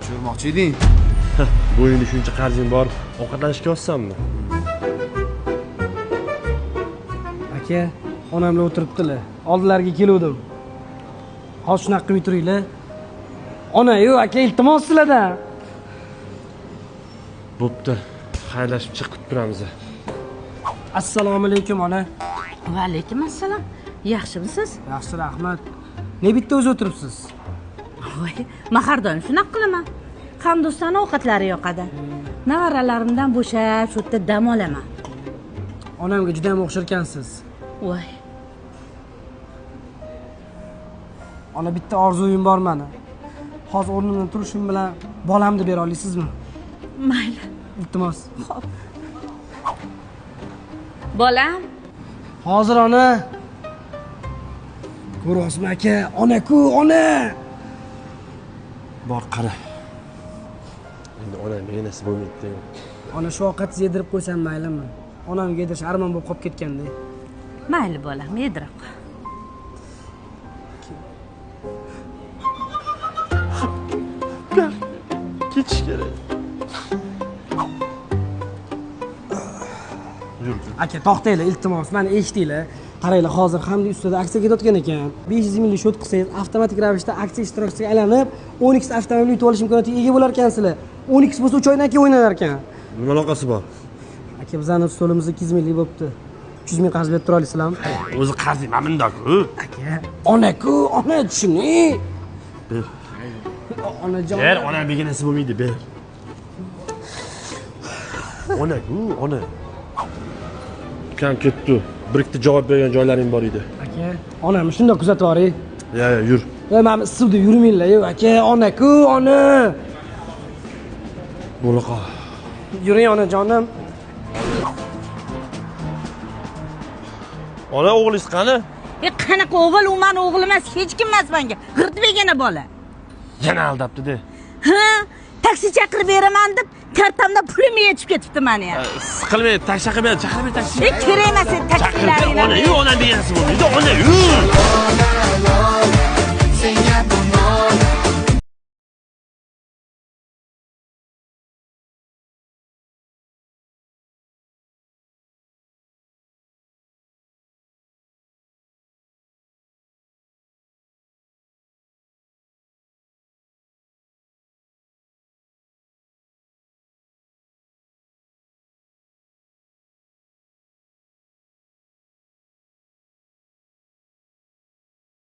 Ochib yurmoqchi eding. Bo'yingda shuncha qarzing bor, ovqatlanishga olsammi? Aka, onamlar o'tiribdilar. Oldilariga keluvdim. Hozir shunaqa qilib turinglar. Ona-yu, aka, iltimos sizlardan. Bo'pti. Xayrlashib chiqib turamiz. Assalomu alaykum, ona. Va alaykum assalom. Yaxshimisiz? Yaxshi, rahmat. Ne bitta o'zi o'tiribsiz? Voy, mahardon shunaqa qilaman. Hamdustani ovqatlari yoqadi. Nevaralarimdan bo'shab, shu yerda dam olaman. Onamga juda ham o'xshar ekansiz. Voy, Ona, bitta orzuyim bor meni. Hozir o'rnimdan turishim bilan bolamni bera olasizmi? mayli. Iltimos. Bolam, Hozir ona. Ko'ryapsizmi aka? Ona-ku, ona. Bor qara. Endi onamga nasib bo'lmaydi. Ona, shu ovqatni yedirib qo'ysam maylimi? Onamga yedirish armon bo'lib qolib ketganda. mayli bolam, yedirib qo'y. Ketish kerak. Yur. Aka, to'xtanglar, iltimos, meni eshitinglar. Qaranglar, hozir hamda ustida aksiya ketayotgan ekan. 500 minglik shot qilsangiz, avtomatik ravishda aksiya ishtirokchisiga aylanib, 10x avtomobil yutib olish imkoniyatiga ega bo'lar ekansizlar. 10x bo'lsa 3 oydan keyin o'ynanar ekan. Nima aloqasi bor? Aka, bizning stolimiz 200 minglik bo'libdi. 300 ming qarz berib tura olasizlarmi? O'zi qarzing mana bundoq-ku. Aka, ona-ku, ona tushuning. Ber. Onajon. Ber, onamga nasib bo'lmaydi, ber. Ona-ku, ona. Kam ketdi. Bir ikkita javob bergan joylaring bor edi. Aka, onamni shundoq kuzatib yuboring. Ya, yur. Men isibda yurmanglar, aka, ona-ku, ona. Bo'la qol. Yuring, onajonim. Ona o'g'lingiz qani? Qanaqa o'g'il, u meni o'g'lim emas, hech kim emas menga. G'irdi begona bola. Yana aldabdi-da. Ha, taksi chaqirib beraman deb kartamda pulimni yetib ketibdi meni ham. Siqilmay, taksi chaqirib, chaqirmay taksi. Kerak emas taksilaringni. Ona, yu, ona degansiz bo'lmaydi. Ona, yu. Senga